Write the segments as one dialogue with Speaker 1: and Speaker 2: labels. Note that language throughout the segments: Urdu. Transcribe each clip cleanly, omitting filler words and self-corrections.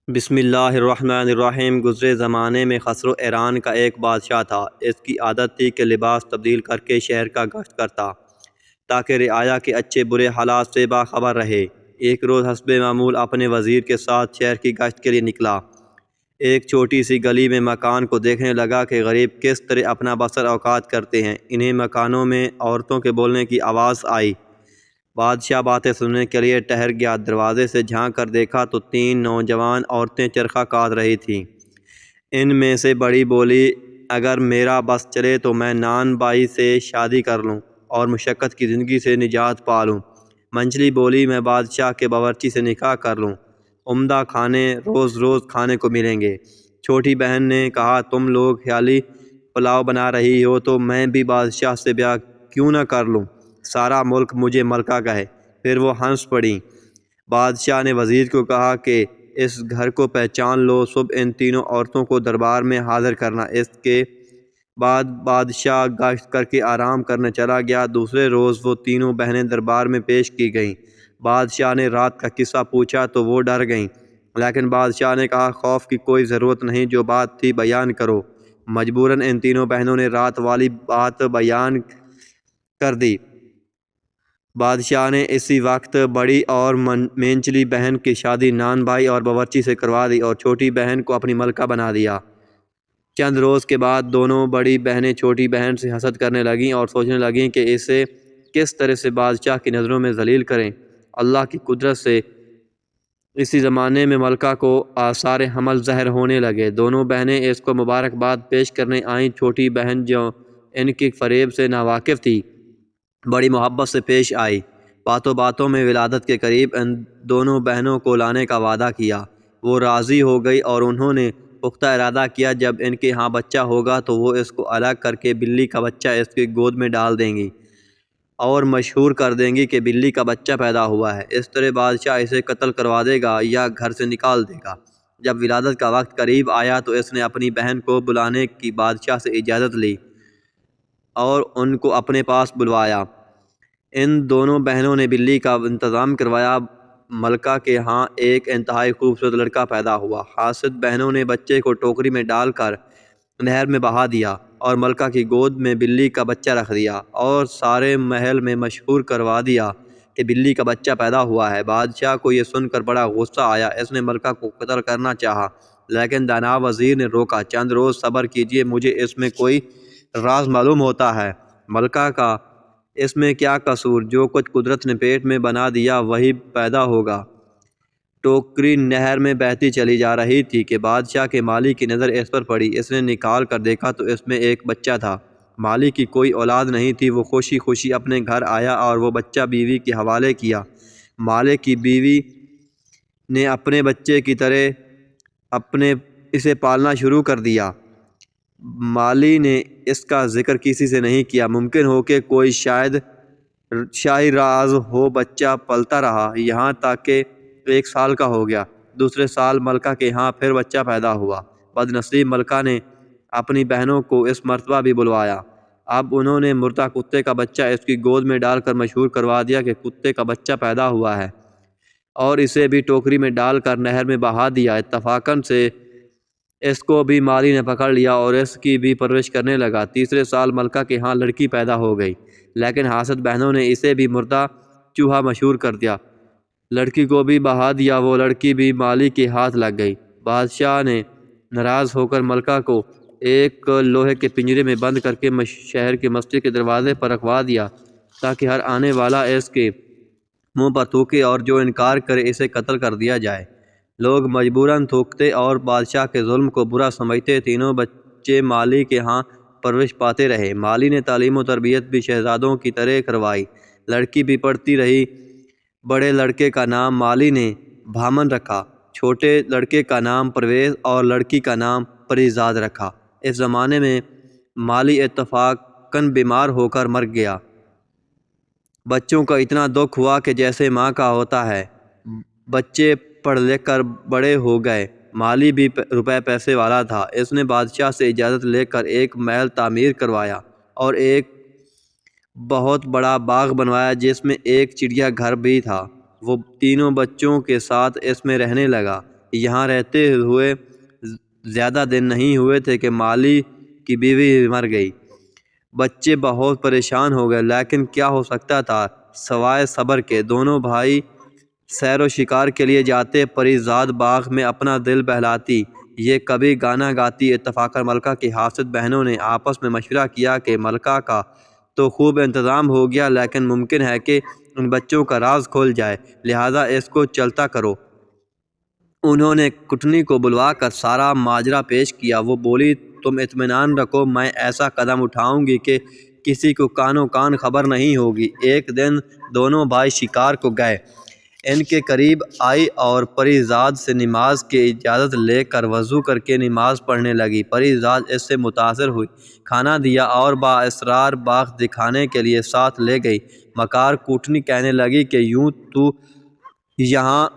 Speaker 1: بسم اللہ الرحمن الرحیم۔ گزرے زمانے میں خسرو ایران کا ایک بادشاہ تھا۔ اس کی عادت تھی کہ لباس تبدیل کر کے شہر کا گشت کرتا تاکہ رعایا کے اچھے برے حالات سے باخبر رہے۔ ایک روز حسب معمول اپنے وزیر کے ساتھ شہر کی گشت کے لیے نکلا۔ ایک چھوٹی سی گلی میں مکان کو دیکھنے لگا کہ غریب کس طرح اپنا بسر اوقات کرتے ہیں۔ انہیں مکانوں میں عورتوں کے بولنے کی آواز آئی۔ بادشاہ باتیں سننے کے لیے ٹھہر گیا۔ دروازے سے جھانک کر دیکھا تو 3 نوجوان عورتیں چرخہ کاٹ رہی تھیں۔ ان میں سے بڑی بولی، اگر میرا بس چلے تو میں نان بائی سے شادی کر لوں اور مشقت کی زندگی سے نجات پا لوں۔ منجلی بولی، میں بادشاہ کے باورچی سے نکاح کر لوں، عمدہ کھانے روز روز کھانے کو ملیں گے۔ چھوٹی بہن نے کہا، تم لوگ خیالی پلاؤ بنا رہی ہو تو میں بھی بادشاہ سے بیاہ کیوں نہ کر لوں، سارا ملک مجھے ملکہ کہے۔ پھر وہ ہنس پڑیں۔ بادشاہ نے وزیر کو کہا کہ اس گھر کو پہچان لو، صبح ان تینوں عورتوں کو دربار میں حاضر کرنا۔ اس کے بعد بادشاہ گشت کر کے آرام کرنے چلا گیا۔ دوسرے روز وہ تینوں بہنیں دربار میں پیش کی گئیں۔ بادشاہ نے رات کا قصہ پوچھا تو وہ ڈر گئیں، لیکن بادشاہ نے کہا، خوف کی کوئی ضرورت نہیں، جو بات تھی بیان کرو۔ مجبوراً ان تینوں بہنوں نے رات والی بات بیان کر دی۔ بادشاہ نے اسی وقت بڑی اور مینچلی بہن کی شادی نان بھائی اور باورچی سے کروا دی اور چھوٹی بہن کو اپنی ملکہ بنا دیا۔ چند روز کے بعد دونوں بڑی بہنیں چھوٹی بہن سے حسد کرنے لگیں اور سوچنے لگیں کہ اسے کس طرح سے بادشاہ کی نظروں میں ذلیل کریں۔ اللہ کی قدرت سے اسی زمانے میں ملکہ کو آثار حمل ظاہر ہونے لگے۔ دونوں بہنیں اس کو مبارکباد پیش کرنے آئیں۔ چھوٹی بہن جو ان کی فریب سے ناواقف تھی، بڑی محبت سے پیش آئی۔ باتوں باتوں میں ولادت کے قریب ان دونوں بہنوں کو لانے کا وعدہ کیا۔ وہ راضی ہو گئی اور انہوں نے پختہ ارادہ کیا، جب ان کے ہاں بچہ ہوگا تو وہ اس کو الگ کر کے بلی کا بچہ اس کی گود میں ڈال دیں گی اور مشہور کر دیں گی کہ بلی کا بچہ پیدا ہوا ہے۔ اس طرح بادشاہ اسے قتل کروا دے گا یا گھر سے نکال دے گا۔ جب ولادت کا وقت قریب آیا تو اس نے اپنی بہن کو بلانے کی بادشاہ سے اجازت لی اور ان کو اپنے پاس بلوایا۔ ان دونوں بہنوں نے بلی کا انتظام کروایا۔ ملکہ کے ہاں ایک انتہائی خوبصورت لڑکا پیدا ہوا۔ حاسد بہنوں نے بچے کو ٹوکری میں ڈال کر نہر میں بہا دیا اور ملکہ کی گود میں بلی کا بچہ رکھ دیا اور سارے محل میں مشہور کروا دیا کہ بلی کا بچہ پیدا ہوا ہے۔ بادشاہ کو یہ سن کر بڑا غصہ آیا۔ اس نے ملکہ کو قتل کرنا چاہا، لیکن دانا وزیر نے روکا۔ چند روز صبر کیجیے، مجھے اس میں کوئی راز معلوم ہوتا ہے۔ ملکہ کا اس میں کیا قصور، جو کچھ قدرت نے پیٹ میں بنا دیا وہی پیدا ہوگا۔ ٹوکری نہر میں بہتی چلی جا رہی تھی کہ بادشاہ کے مالی کی نظر اس پر پڑی۔ اس نے نکال کر دیکھا تو اس میں ایک بچہ تھا۔ مالی کی کوئی اولاد نہیں تھی۔ وہ خوشی خوشی اپنے گھر آیا اور وہ بچہ بیوی کے حوالے کیا۔ مالک کی بیوی نے اپنے بچے کی طرح اسے پالنا شروع کر دیا۔ مالی نے اس کا ذکر کسی سے نہیں کیا۔ ممکن ہو کہ کوئی شاہی راز ہو۔ بچہ پلتا رہا یہاں تک کہ 1 سال کا ہو گیا۔ دوسرے سال ملکہ کے ہاں پھر بچہ پیدا ہوا۔ بدنصیب ملکہ نے اپنی بہنوں کو اس مرتبہ بھی بلوایا۔ اب انہوں نے مردہ کتے کا بچہ اس کی گود میں ڈال کر مشہور کروا دیا کہ کتے کا بچہ پیدا ہوا ہے اور اسے بھی ٹوکری میں ڈال کر نہر میں بہا دیا۔ اتفاقاً سے اس کو بھی مالی نے پکڑ لیا اور اس کی بھی پرورش کرنے لگا۔ تیسرے سال ملکہ کے ہاں لڑکی پیدا ہو گئی، لیکن حاسد بہنوں نے اسے بھی مردہ چوہا مشہور کر دیا۔ لڑکی کو بھی بہا دیا، وہ لڑکی بھی مالی کے ہاتھ لگ گئی۔ بادشاہ نے ناراض ہو کر ملکہ کو ایک لوہے کے پنجرے میں بند کر کے شہر کے مسجد کے دروازے پر رکھوا دیا تاکہ ہر آنے والا اس کے منہ پر تھوکے اور جو انکار کرے اسے قتل کر دیا جائے۔ لوگ مجبوراً تھوکتے اور بادشاہ کے ظلم کو برا سمجھتے۔ تینوں بچے مالی کے ہاں پرورش پاتے رہے۔ مالی نے تعلیم و تربیت بھی شہزادوں کی طرح کروائی۔ لڑکی بھی پڑھتی رہی۔ بڑے لڑکے کا نام مالی نے بھامن رکھا، چھوٹے لڑکے کا نام پرویز اور لڑکی کا نام پریزاد رکھا۔ اس زمانے میں مالی اتفاقاً بیمار ہو کر مر گیا۔ بچوں کا اتنا دکھ ہوا کہ جیسے ماں کا ہوتا ہے۔ بچے پڑھ لکھ کر بڑے ہو گئے۔ مالی بھی روپے پیسے والا تھا۔ اس نے بادشاہ سے اجازت لے کر ایک محل تعمیر کروایا اور ایک بہت بڑا باغ بنوایا جس میں ایک چڑیا گھر بھی تھا۔ وہ تینوں بچوں کے ساتھ اس میں رہنے لگا۔ یہاں رہتے ہوئے زیادہ دن نہیں ہوئے تھے کہ مالی کی بیوی مر گئی۔ بچے بہت پریشان ہو گئے، لیکن کیا ہو سکتا تھا سوائے صبر کے۔ دونوں بھائی سیر و شکار کے لیے جاتے، پری زاد باغ میں اپنا دل بہلاتی، یہ کبھی گانا گاتی۔ اتفاقاً ملکہ کی حاسد بہنوں نے آپس میں مشورہ کیا کہ ملکہ کا تو خوب انتظام ہو گیا، لیکن ممکن ہے کہ ان بچوں کا راز کھول جائے، لہٰذا اس کو چلتا کرو۔ انہوں نے کٹنی کو بلوا کر سارا ماجرا پیش کیا۔ وہ بولی، تم اطمینان رکھو، میں ایسا قدم اٹھاؤں گی کہ کسی کو کانوں کان خبر نہیں ہوگی۔ ایک دن دونوں بھائی شکار کو گئے، ان کے قریب آئی اور پری زاد سے نماز کی اجازت لے کر وضو کر کے نماز پڑھنے لگی۔ پری زاد اس سے متاثر ہوئی، کھانا دیا اور بااسرار باغ دکھانے کے لیے ساتھ لے گئی۔ مکار کوٹنی کہنے لگی کہ یوں تو یہاں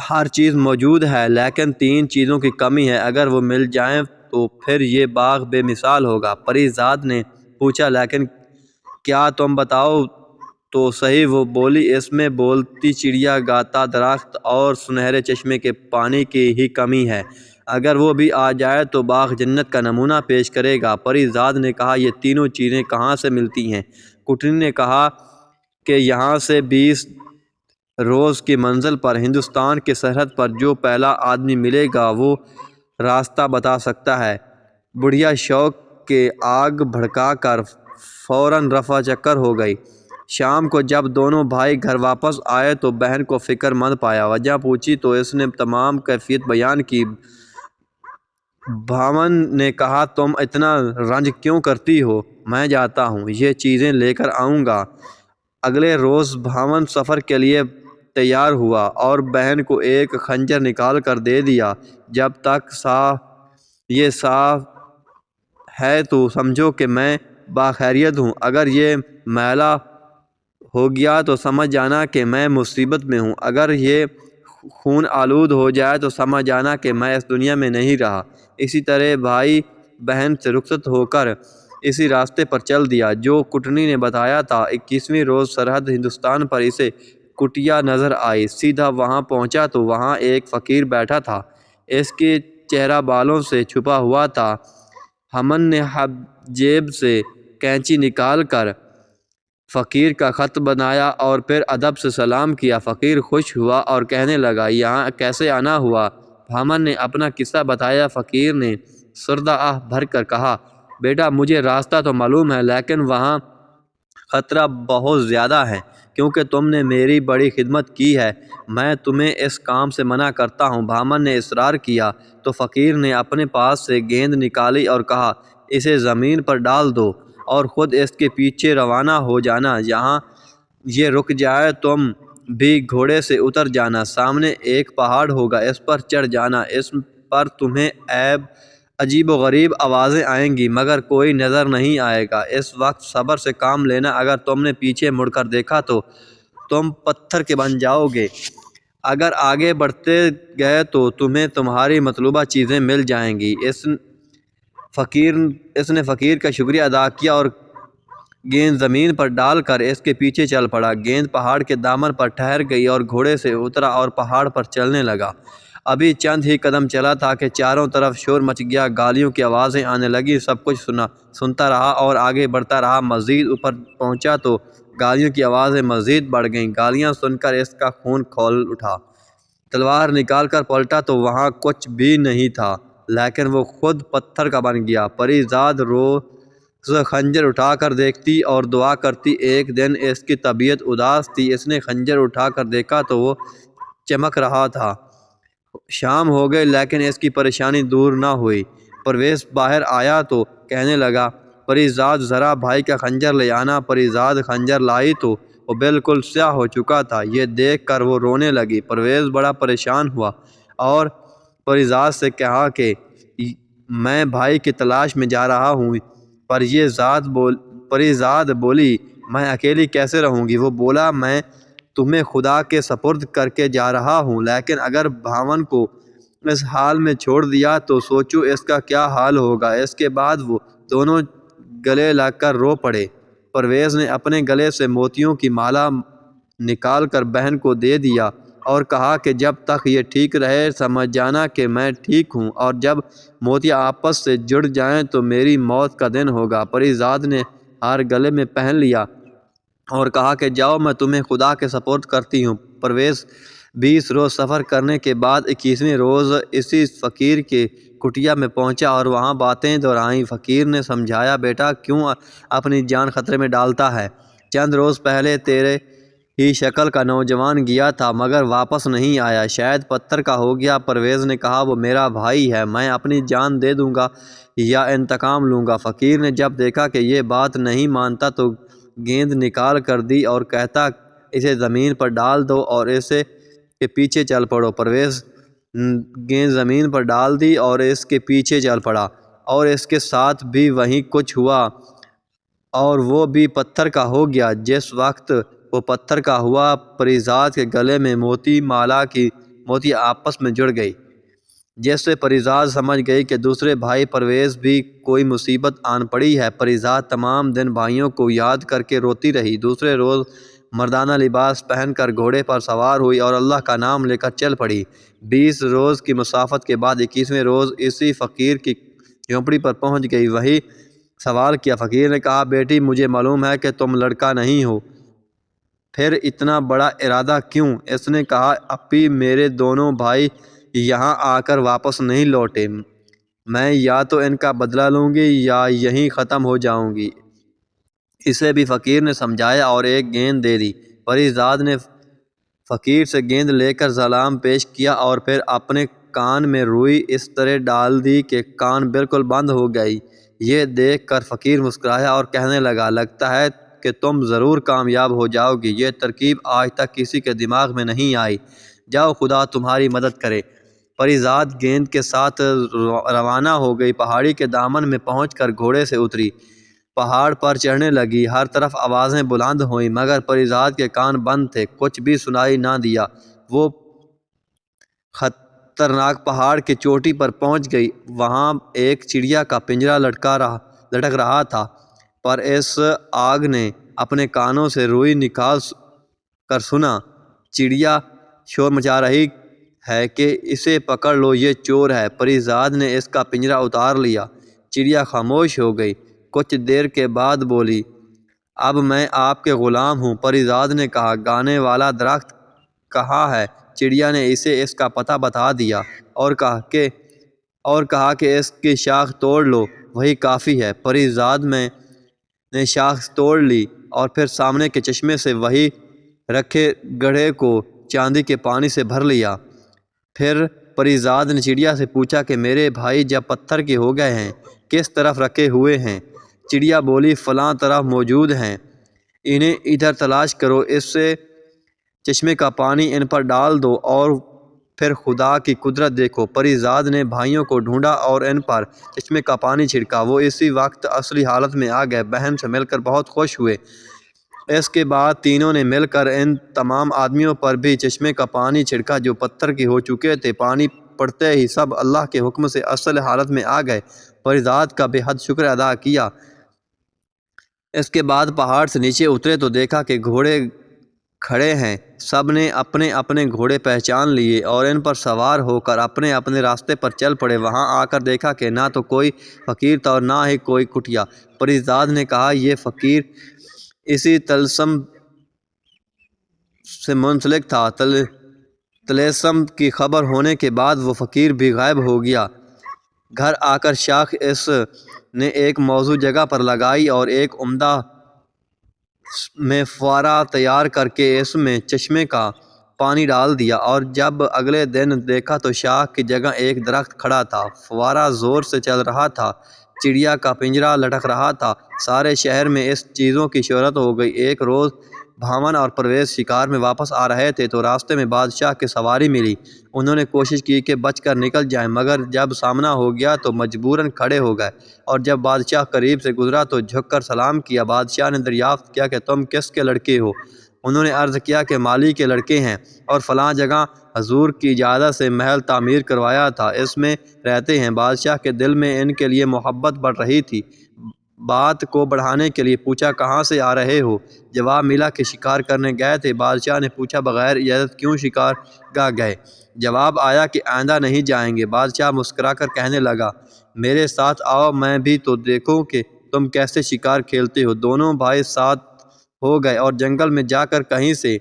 Speaker 1: ہر چیز موجود ہے، لیکن 3 چیزوں کی کمی ہے، اگر وہ مل جائیں تو پھر یہ باغ بے مثال ہوگا۔ پری زاد نے پوچھا، لیکن کیا تم بتاؤ تو صحیح۔ وہ بولی، اس میں بولتی چڑیا، گاتا درخت اور سنہرے چشمے کے پانی کی ہی کمی ہے، اگر وہ بھی آ جائے تو باغ جنت کا نمونہ پیش کرے گا۔ پری زاد نے کہا، یہ تینوں چیزیں کہاں سے ملتی ہیں؟ کٹنی نے کہا کہ یہاں سے 20 روز کی منزل پر ہندوستان کی سرحد پر جو پہلا آدمی ملے گا وہ راستہ بتا سکتا ہے۔ بڑھیا شوق کے آگ بھڑکا کر فوراً رفع چکر ہو گئی۔ شام کو جب دونوں بھائی گھر واپس آئے تو بہن کو فکر مند پایا۔ وجہ پوچھی تو اس نے تمام کیفیت بیان کی۔ بھاون نے کہا، تم اتنا رنج کیوں کرتی ہو؟ میں جاتا ہوں، یہ چیزیں لے کر آؤں گا۔ اگلے روز بھاون سفر کے لیے تیار ہوا اور بہن کو ایک خنجر نکال کر دے دیا۔ جب تک یہ صاف ہے تو سمجھو کہ میں باخیریت ہوں، اگر یہ میلا ہو گیا تو سمجھ جانا کہ میں مصیبت میں ہوں، اگر یہ خون آلود ہو جائے تو سمجھ جانا کہ میں اس دنیا میں نہیں رہا۔ اسی طرح بھائی بہن سے رخصت ہو کر اسی راستے پر چل دیا جو کٹنی نے بتایا تھا۔ 21ویں روز سرحد ہندوستان پر اسے کٹیا نظر آئی۔ سیدھا وہاں پہنچا تو وہاں ایک فقیر بیٹھا تھا، اس کے چہرہ بالوں سے چھپا ہوا تھا۔ ہمن نے جیب سے کینچی نکال کر فقیر کا خط بنایا اور پھر ادب سے سلام کیا۔ فقیر خوش ہوا اور کہنے لگا، یہاں کیسے آنا ہوا؟ بھامن نے اپنا قصہ بتایا۔ فقیر نے سردہ آہ بھر کر کہا، بیٹا مجھے راستہ تو معلوم ہے، لیکن وہاں خطرہ بہت زیادہ ہے، کیونکہ تم نے میری بڑی خدمت کی ہے، میں تمہیں اس کام سے منع کرتا ہوں۔ بھامن نے اصرار کیا تو فقیر نے اپنے پاس سے گیند نکالی اور کہا، اسے زمین پر ڈال دو اور خود اس کے پیچھے روانہ ہو جانا، جہاں یہ رک جائے تم بھی گھوڑے سے اتر جانا، سامنے ایک پہاڑ ہوگا، اس پر چڑھ جانا، اس پر تمہیں عجیب و غریب آوازیں آئیں گی مگر کوئی نظر نہیں آئے گا۔ اس وقت صبر سے کام لینا، اگر تم نے پیچھے مڑ کر دیکھا تو تم پتھر کے بن جاؤ گے، اگر آگے بڑھتے گئے تو تمہیں تمہاری مطلوبہ چیزیں مل جائیں گی۔ اس نے فقیر کا شکریہ ادا کیا اور گیند زمین پر ڈال کر اس کے پیچھے چل پڑا۔ گیند پہاڑ کے دامن پر ٹھہر گئی اور گھوڑے سے اترا اور پہاڑ پر چلنے لگا۔ ابھی چند ہی قدم چلا تھا کہ چاروں طرف شور مچ گیا، گالیوں کی آوازیں آنے لگیں۔ سب کچھ سنتا رہا اور آگے بڑھتا رہا۔ مزید اوپر پہنچا تو گالیوں کی آوازیں مزید بڑھ گئیں۔ گالیاں سن کر اس کا خون کھول اٹھا۔ تلوار نکال کر پلٹا تو وہاں کچھ بھی نہیں تھا، لیکن وہ خود پتھر کا بن گیا۔ پری زاد روز خنجر اٹھا کر دیکھتی اور دعا کرتی۔ ایک دن اس کی طبیعت اداس تھی، اس نے خنجر اٹھا کر دیکھا تو وہ چمک رہا تھا۔ شام ہو گئی لیکن اس کی پریشانی دور نہ ہوئی۔ پرویز باہر آیا تو کہنے لگا، پری زاد ذرا بھائی کا خنجر لے آنا۔ پری زاد خنجر لائی تو وہ بالکل سیاہ ہو چکا تھا، یہ دیکھ کر وہ رونے لگی۔ پرویز بڑا پریشان ہوا اور پری زاد سے کہا کہ میں بھائی کی تلاش میں جا رہا ہوں۔ پری زاد بولی، میں اکیلی کیسے رہوں گی؟ وہ بولا، میں تمہیں خدا کے سپرد کر کے جا رہا ہوں، لیکن اگر بھاون کو اس حال میں چھوڑ دیا تو سوچو اس کا کیا حال ہوگا۔ اس کے بعد وہ دونوں گلے لگ کر رو پڑے۔ پرویز نے اپنے گلے سے موتیوں کی مالا نکال کر بہن کو دے دیا اور کہا کہ جب تک یہ ٹھیک رہے سمجھ جانا کہ میں ٹھیک ہوں، اور جب موتیاں آپس سے جڑ جائیں تو میری موت کا دن ہوگا۔ پری زاد نے ہار گلے میں پہن لیا اور کہا کہ جاؤ، میں تمہیں خدا کے سپرد کرتی ہوں۔ پرویز 20 روز سفر کرنے کے بعد 21ویں روز اسی فقیر کی کٹیا میں پہنچا اور وہاں باتیں دہرائیں۔ فقیر نے سمجھایا، بیٹا کیوں اپنی جان خطرے میں ڈالتا ہے؟ چند روز پہلے تیرے ہی شکل کا نوجوان گیا تھا مگر واپس نہیں آیا، شاید پتھر کا ہو گیا۔ پرویز نے کہا، وہ میرا بھائی ہے، میں اپنی جان دے دوں گا یا انتقام لوں گا۔ فقیر نے جب دیکھا کہ یہ بات نہیں مانتا تو گیند نکال کر دی اور کہتا، اسے زمین پر ڈال دو اور اسے کے پیچھے چل پڑو۔ پرویز گیند زمین پر ڈال دی اور اس کے پیچھے چل پڑا، اور اس کے ساتھ بھی وہی کچھ ہوا اور وہ بھی پتھر کا ہو گیا۔ جس وقت وہ پتھر کا ہوا، پری زاد کے گلے میں موتی مالا کی موتیاں آپس میں جڑ گئی، جس سے پری زاد سمجھ گئی کہ دوسرے بھائی پرویز بھی کوئی مصیبت آن پڑی ہے۔ پری زاد تمام دن بھائیوں کو یاد کر کے روتی رہی۔ دوسرے روز مردانہ لباس پہن کر گھوڑے پر سوار ہوئی اور اللہ کا نام لے کر چل پڑی۔ 20 روز کی مسافت کے بعد 21ویں روز اسی فقیر کی جھونپڑی پر پہنچ گئی۔ وہی سوال کیا۔ فقیر نے کہا، بیٹی مجھے معلوم ہے کہ تم لڑکا نہیں ہو، پھر اتنا بڑا ارادہ کیوں؟ اس نے کہا، اپی میرے دونوں بھائی یہاں آ کر واپس نہیں لوٹے، میں یا تو ان کا بدلہ لوں گی یا یہیں ختم ہو جاؤں گی۔ اسے بھی فقیر نے سمجھایا اور ایک گیند دے دی۔ پری زاد نے فقیر سے گیند لے کر سلام پیش کیا اور پھر اپنے کان میں روئی اس طرح ڈال دی کہ کان بالکل بند ہو گئی۔ یہ دیکھ کر فقیر مسکرایا اور کہنے لگا، لگتا ہے کہ تم ضرور کامیاب ہو جاؤ گی، یہ ترکیب آج تک کسی کے دماغ میں نہیں آئی، جاؤ خدا تمہاری مدد کرے۔ پری زاد گیند کے ساتھ روانہ ہو گئی، پہاڑی کے دامن میں پہنچ کر گھوڑے سے اتری، پہاڑ پر چڑھنے لگی۔ ہر طرف آوازیں بلند ہوئیں مگر پری زاد کے کان بند تھے، کچھ بھی سنائی نہ دیا۔ وہ خطرناک پہاڑ کی چوٹی پر پہنچ گئی، وہاں ایک چڑیا کا پنجرا لٹک رہا تھا، پر اس آگ نے اپنے کانوں سے روئی نکال کر سنا۔ چڑیا شور مچا رہی ہے کہ اسے پکڑ لو، یہ چور ہے۔ پری زاد نے اس کا پنجرا اتار لیا۔ چڑیا خاموش ہو گئی، کچھ دیر کے بعد بولی، اب میں آپ کے غلام ہوں۔ پری زاد نے کہا، گانے والا درخت کہاں ہے؟ چڑیا نے اسے اس کا پتہ بتا دیا اور کہا کہ اس کی شاخ توڑ لو، وہی کافی ہے۔ پری زاد نے شاخ توڑ لی اور پھر سامنے کے چشمے سے وہی رکھے گڑھے کو چاندی کے پانی سے بھر لیا۔ پھر پری زاد نے چڑیا سے پوچھا کہ میرے بھائی جب پتھر کے ہو گئے ہیں کس طرف رکھے ہوئے ہیں؟ چڑیا بولی، فلاں طرف موجود ہیں، انہیں ادھر تلاش کرو، اس سے چشمے کا پانی ان پر ڈال دو اور پھر خدا کی قدرت دیکھو۔ پری زاد نے بھائیوں کو ڈھونڈا اور ان پر چشمے کا پانی چھڑکا، وہ اسی وقت اصلی حالت میں آ گئے۔ بہن سے مل کر بہت خوش ہوئے۔ اس کے بعد تینوں نے مل کر ان تمام آدمیوں پر بھی چشمے کا پانی چھڑکا جو پتھر کے ہو چکے تھے۔ پانی پڑتے ہی سب اللہ کے حکم سے اصل حالت میں آ گئے۔ پری زاد کا بے حد شکر ادا کیا۔ اس کے بعد پہاڑ سے نیچے اترے تو دیکھا کہ گھوڑے کھڑے ہیں، سب نے اپنے اپنے گھوڑے پہچان لیے اور ان پر سوار ہو کر اپنے اپنے راستے پر چل پڑے۔ وہاں آ کر دیکھا کہ نہ تو کوئی فقیر تھا اور نہ ہی کوئی کٹیا۔ پری زاد نے کہا، یہ فقیر اسی طلسم سے منسلک تھا۔ طلسم کی خبر ہونے کے بعد وہ فقیر بھی غائب ہو گیا۔ گھر آ کر شاخ اس نے ایک موزوں جگہ پر لگائی اور ایک عمدہ میں فوارہ تیار کر کے اس میں چشمے کا پانی ڈال دیا، اور جب اگلے دن دیکھا تو شاخ کی جگہ ایک درخت کھڑا تھا، فوارہ زور سے چل رہا تھا، چڑیا کا پنجرا لٹک رہا تھا۔ سارے شہر میں اس چیزوں کی شہرت ہو گئی۔ ایک روز بھاون اور پرویز شکار میں واپس آ رہے تھے تو راستے میں بادشاہ کی سواری ملی۔ انہوں نے کوشش کی کہ بچ کر نکل جائیں مگر جب سامنا ہو گیا تو مجبوراً کھڑے ہو گئے، اور جب بادشاہ قریب سے گزرا تو جھک کر سلام کیا۔ بادشاہ نے دریافت کیا کہ تم کس کے لڑکے ہو؟ انہوں نے عرض کیا کہ مالی کے لڑکے ہیں اور فلاں جگہ حضور کی اجازت سے محل تعمیر کروایا تھا، اس میں رہتے ہیں۔ بادشاہ کے دل میں ان کے لیے محبت بڑھ رہی تھی۔ بات کو بڑھانے کے لیے پوچھا کہاں سے آ رہے ہو؟ جواب ملا کہ شکار کرنے گئے تھے۔ بادشاہ نے پوچھا بغیر اجازت کیوں شکار گاہ گئے؟ جواب آیا کہ آئندہ نہیں جائیں گے۔ بادشاہ مسکرا کر کہنے لگا میرے ساتھ آؤ، میں بھی تو دیکھوں کہ تم کیسے شکار کھیلتے ہو۔ دونوں بھائی ساتھ ہو گئے اور جنگل میں جا کر کہیں سے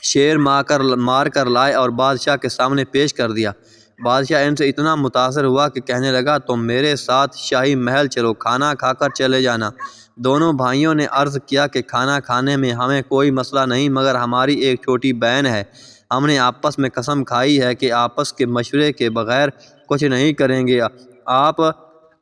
Speaker 1: شیر مار کر لائے اور بادشاہ کے سامنے پیش کر دیا۔ بادشاہ ان سے اتنا متاثر ہوا کہ کہنے لگا تم میرے ساتھ شاہی محل چلو، کھانا کھا کر چلے جانا۔ دونوں بھائیوں نے عرض کیا کہ کھانا کھانے میں ہمیں کوئی مسئلہ نہیں، مگر ہماری ایک چھوٹی بہن ہے، ہم نے آپس میں قسم کھائی ہے کہ آپس کے مشورے کے بغیر کچھ نہیں کریں گے۔ آپ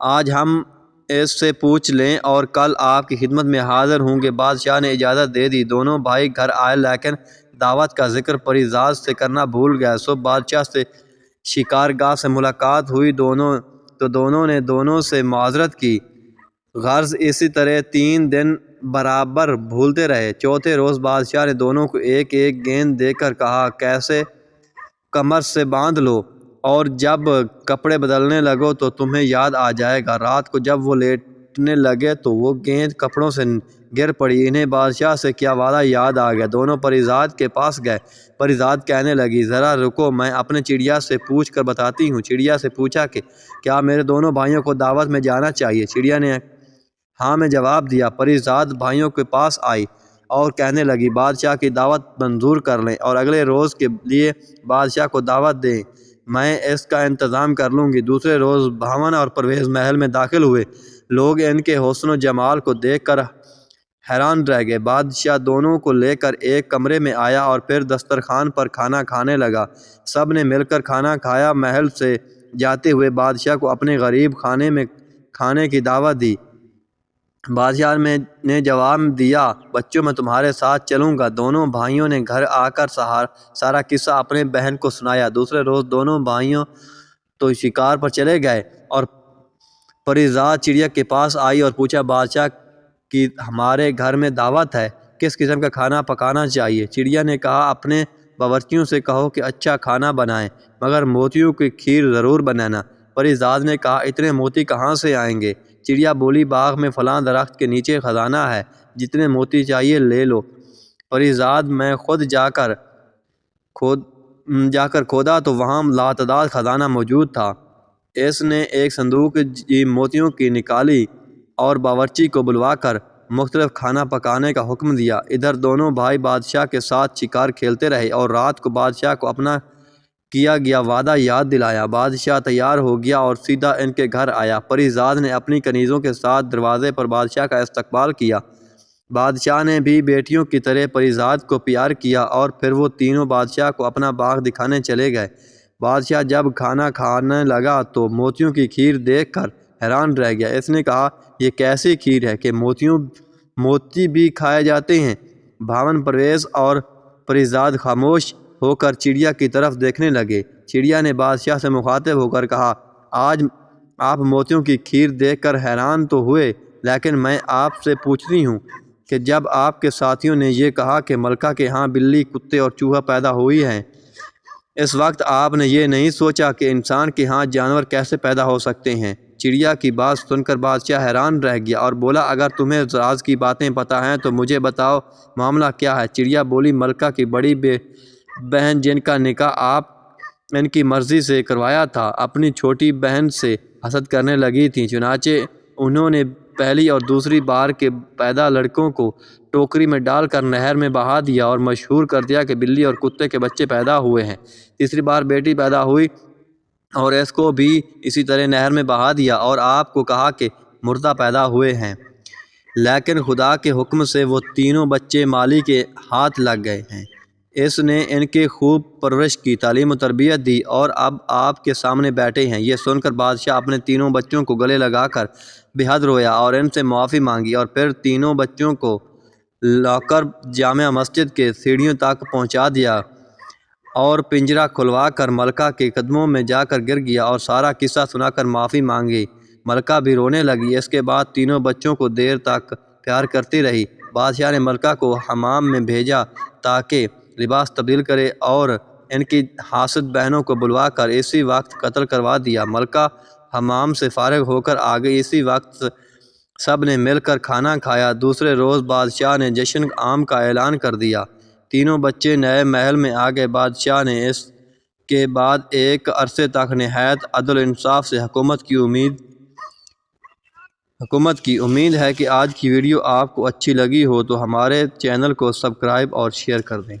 Speaker 1: آج ہم اس سے پوچھ لیں اور کل آپ کی خدمت میں حاضر ہوں گے۔ بادشاہ نے اجازت دے دی۔ دونوں بھائی گھر آئے لیکن دعوت کا ذکر پری زاد سے کرنا بھول گئے۔ صبح بادشاہ سے شکار گاہ سے ملاقات ہوئی تو دونوں نے دونوں سے معذرت کی۔ غرض اسی طرح 3 دن برابر بھولتے رہے۔ چوتھے روز بادشاہ نے دونوں کو ایک ایک گیند دے کر کہا کیسے کمر سے باندھ لو اور جب کپڑے بدلنے لگو تو تمہیں یاد آ جائے گا۔ رات کو جب وہ لیٹنے لگے تو وہ گیند کپڑوں سے گر پڑی۔ انہیں بادشاہ سے کیا وعدہ یاد آ گیا۔ دونوں پری زاد کے پاس گئے۔ پری زاد کہنے لگی ذرا رکو، میں اپنے چڑیا سے پوچھ کر بتاتی ہوں۔ چڑیا سے پوچھا کہ کیا میرے دونوں بھائیوں کو دعوت میں جانا چاہیے؟ چڑیا نے ہاں میں جواب دیا۔ پری زاد بھائیوں کے پاس آئی اور کہنے لگی بادشاہ کی دعوت منظور کر لیں اور اگلے روز کے لیے بادشاہ کو دعوت دیں، میں اس کا انتظام کر لوں گی۔ دوسرے روز بھاون اور پرویز محل میں داخل ہوئے۔ لوگ ان کے حسن و جمال کو دیکھ کر حیران رہ گئے۔ بادشاہ دونوں کو لے کر ایک کمرے میں آیا اور پھر دسترخوان پر کھانا کھانے لگا۔ سب نے مل کر کھانا کھایا۔ محل سے جاتے ہوئے بادشاہ کو اپنے غریب خانے میں کھانے کی دعوت دی۔ بادشاہ نے جواب دیا بچوں میں تمہارے ساتھ چلوں گا۔ دونوں بھائیوں نے گھر آ کر سارا قصہ اپنے بہن کو سنایا۔ دوسرے روز دونوں بھائیوں تو شکار پر چلے گئے اور پری زاد چڑیا کے پاس آئی اور پوچھا بادشاہ کی ہمارے گھر میں دعوت ہے، کس قسم کا کھانا پکانا چاہیے؟ چڑیا نے کہا اپنے باورچیوں سے کہو کہ اچھا کھانا بنائیں، مگر موتیوں کی کھیر ضرور بنانا۔ پری زاد نے کہا اتنے موتی کہاں سے آئیں گے؟ چڑیا بولی باغ میں فلاں درخت کے نیچے خزانہ ہے، جتنے موتی چاہیے لے لو۔ پری زاد میں خود جا کر کھودا تو وہاں لاتعداد خزانہ موجود تھا۔ اس نے ایک صندوق موتیوں کی نکالی اور باورچی کو بلوا کر مختلف کھانا پکانے کا حکم دیا۔ ادھر دونوں بھائی بادشاہ کے ساتھ شکار کھیلتے رہے اور رات کو بادشاہ کو اپنا کیا گیا وعدہ یاد دلایا۔ بادشاہ تیار ہو گیا اور سیدھا ان کے گھر آیا۔ پری زاد نے اپنی کنیزوں کے ساتھ دروازے پر بادشاہ کا استقبال کیا۔ بادشاہ نے بھی بیٹیوں کی طرح پری زاد کو پیار کیا اور پھر وہ تینوں بادشاہ کو اپنا باغ دکھانے چلے گئے۔ بادشاہ جب کھانا کھانے لگا تو موتیوں کی کھیر دیکھ کر حیران رہ گیا۔ اس نے کہا یہ کیسی کھیر ہے کہ موتی بھی کھائے جاتے ہیں؟ بھاون پرویز اور پری زاد خاموش ہو کر چڑیا کی طرف دیکھنے لگے۔ چڑیا نے بادشاہ سے مخاطب ہو کر کہا آج آپ موتیوں کی کھیر دیکھ کر حیران تو ہوئے، لیکن میں آپ سے پوچھتی ہوں کہ جب آپ کے ساتھیوں نے یہ کہا کہ ملکہ کے ہاں بلی، کتے اور چوہا پیدا ہوئی ہیں، اس وقت آپ نے یہ نہیں سوچا کہ انسان کے ہاں جانور کیسے پیدا ہو سکتے ہیں؟ چڑیا کی بات سن کر بادشاہ حیران رہ گیا اور بولا اگر تمہیں راز کی باتیں پتہ ہیں تو مجھے بتاؤ، معاملہ کیا ہے؟ چڑیا بولی ملکہ کی بڑی بہن جن کا نکاح آپ ان کی مرضی سے کروایا تھا، اپنی چھوٹی بہن سے حسد کرنے لگی تھیں، چنانچہ انہوں نے پہلی اور دوسری بار کے پیدا لڑکوں کو ٹوکری میں ڈال کر نہر میں بہا دیا اور مشہور کر دیا کہ بلی اور کتے کے بچے پیدا ہوئے ہیں۔ تیسری بار بیٹی پیدا ہوئی اور اس کو بھی اسی طرح نہر میں بہا دیا اور آپ کو کہا کہ مردہ پیدا ہوئے ہیں، لیکن خدا کے حکم سے وہ تینوں بچے مالی کے ہاتھ لگ گئے ہیں۔ اس نے ان کی خوب پرورش کی، تعلیم و تربیت دی اور اب آپ کے سامنے بیٹھے ہیں۔ یہ سن کر بادشاہ اپنے تینوں بچوں کو گلے لگا کر بے حد رویا اور ان سے معافی مانگی اور پھر تینوں بچوں کو لا کر جامع مسجد کے سیڑھیوں تک پہنچا دیا اور پنجرہ کھلوا کر ملکہ کے قدموں میں جا کر گر گیا اور سارا قصہ سنا کر معافی مانگی۔ ملکہ بھی رونے لگی۔ اس کے بعد تینوں بچوں کو دیر تک پیار کرتی رہی۔ بادشاہ نے ملکہ کو حمام میں بھیجا تاکہ لباس تبدیل کرے اور ان کی حاسد بہنوں کو بلوا کر اسی وقت قتل کروا دیا۔ ملکہ حمام سے فارغ ہو کر آ گئی۔ اسی وقت سب نے مل کر کھانا کھایا۔ دوسرے روز بادشاہ نے جشن عام کا اعلان کر دیا۔ تینوں بچے نئے محل میں آ گئے۔ بادشاہ نے اس کے بعد ایک عرصے تک نہایت عدل و انصاف سے حکومت کی۔ امید ہے کہ آج کی ویڈیو آپ کو اچھی لگی ہو تو ہمارے چینل کو سبسکرائب اور شیئر کر دیں۔